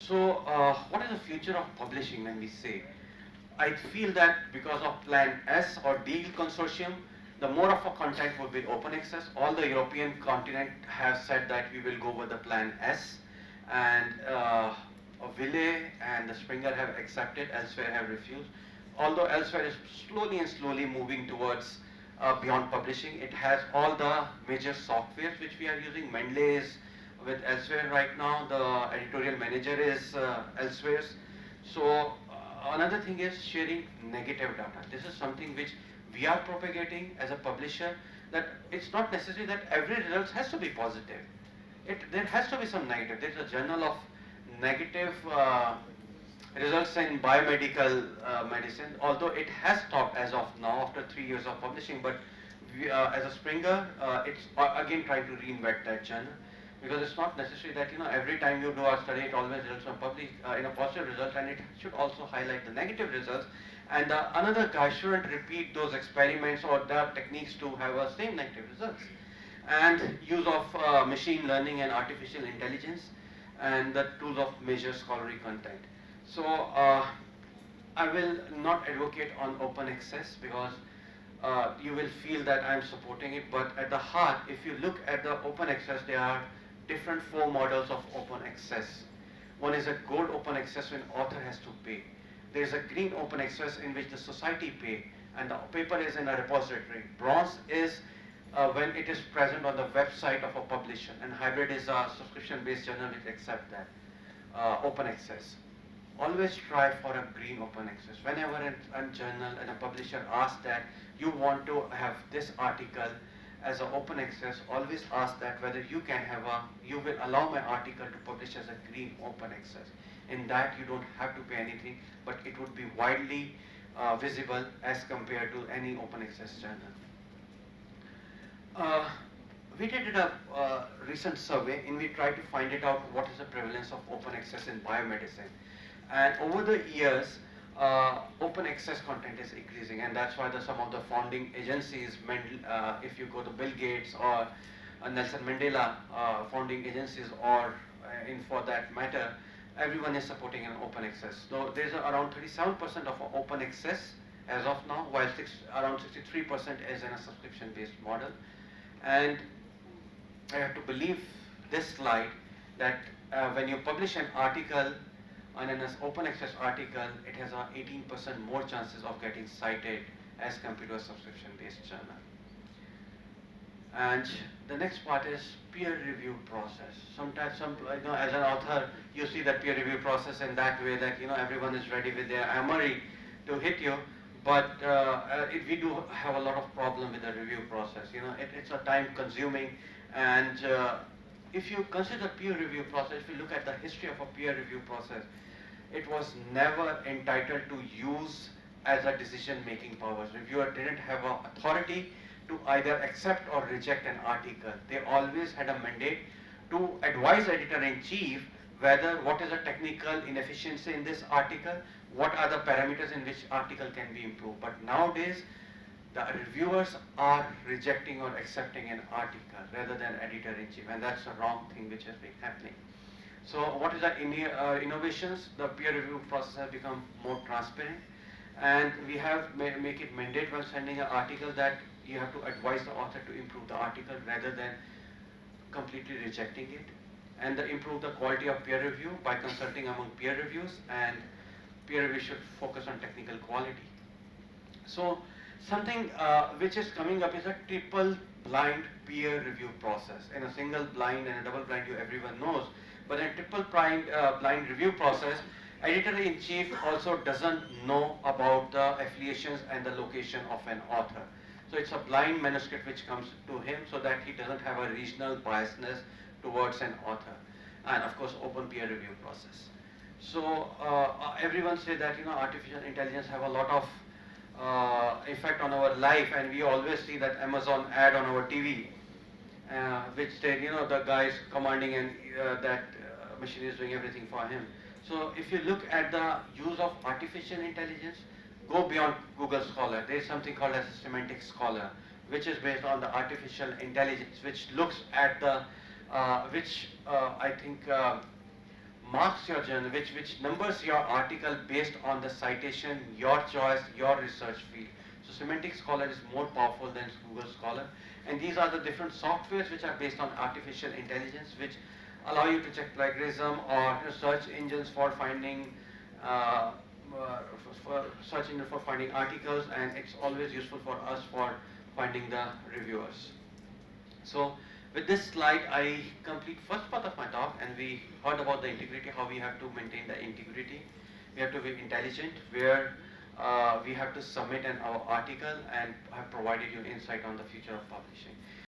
So, what is the future of publishing when we say? I feel that because of Plan S or Deal Consortium, the more of our content will be open access. All the European continent have said that we will go with the Plan S, and Ville and the Springer have accepted, elsewhere have refused. Although elsewhere is slowly and slowly moving towards beyond publishing. It has all the major softwares which we are using. Mendeley is with elsewhere right now. The editorial manager is elsewhere. So another thing is sharing negative data. This is something which we are propagating as a publisher, that it's not necessary that every result has to be positive. There has to be some negative. There's a journal of negative results in biomedical medicine, although it has stopped as of now after 3 years of publishing, but we, as a Springer, it's again trying to reinvent that journal, because it's not necessary that every time you do a study it always results in a positive result, and it should also highlight the negative results, and another guy shouldn't repeat those experiments or the techniques to have a same negative results. And use of machine learning and artificial intelligence and the tools of measure scholarly content. So I will not advocate on open access, because you will feel that I'm supporting it, but at the heart, if you look at the open access, there are different 4 models of open access. One is a gold open access when author has to pay. There is a green open access in which the society pay and the paper is in a repository. Bronze is when it is present on the website of a publisher, and hybrid is a subscription-based journal which accept that open access. Always try for a green open access. Whenever a journal and a publisher asks that you want to have this article as an open access, always ask that whether you will allow my article to publish as a green open access. In that you don't have to pay anything, but it would be widely visible as compared to any open access journal. We did a recent survey in which we tried to find it out what is the prevalence of open access in biomedicine. And over the years, open access content is increasing, and that's why some of the founding agencies, if you go to Bill Gates or Nelson Mandela founding agencies, or for that matter, everyone is supporting an open access. So there's around 37% of open access as of now, while around 63% is in a subscription-based model. And I have to believe this slide that when you publish an article on an open access article, it has 18% more chances of getting cited as compared to a subscription-based journal. And the next part is peer review process. Sometimes, as an author, you see that peer review process in that way that everyone is ready with their armory to hit you. But we do have a lot of problem with the review process. It's a time-consuming, and if you consider peer review process, if you look at the history of a peer review process, it was never entitled to use as a decision-making power. Reviewer didn't have an authority to either accept or reject an article. They always had a mandate to advise editor-in-chief whether what is a technical inefficiency in this article, what are the parameters in which article can be improved. But nowadays, the reviewers are rejecting or accepting an article rather than editor-in-chief, and that's a wrong thing which has been happening. So what is the innovations? The peer review process has become more transparent, and we have make it mandate while sending an article that you have to advise the author to improve the article rather than completely rejecting it, and improve the quality of peer review by consulting among peer reviews, and peer review should focus on technical quality. So something which is coming up is a triple blind peer review process. In a single blind and a double blind, everyone knows, but in a triple blind review process, editor-in-chief also doesn't know about the affiliations and the location of an author. So it's a blind manuscript which comes to him, so that he doesn't have a regional biasness towards an author. And of course, open peer review process. So everyone say that artificial intelligence have a lot of effect on our life, and we always see that Amazon ad on our TV, which said the guy is commanding, and that machine is doing everything for him. So if you look at the use of artificial intelligence, go beyond Google Scholar. There is something called as a semantic scholar, which is based on the artificial intelligence, which looks at the, I think marks your journal, which numbers your article based on the citation, your choice, your research field. So Semantic Scholar is more powerful than Google Scholar. And these are the different softwares which are based on artificial intelligence, which allow you to check plagiarism, or search engines for finding search engine for finding articles, and it's always useful for us for finding the reviewers. So with this slide, I complete first part of my talk, and we heard about the integrity, how we have to maintain the integrity. We have to be intelligent, where we have to submit our article, and have provided you insight on the future of publishing.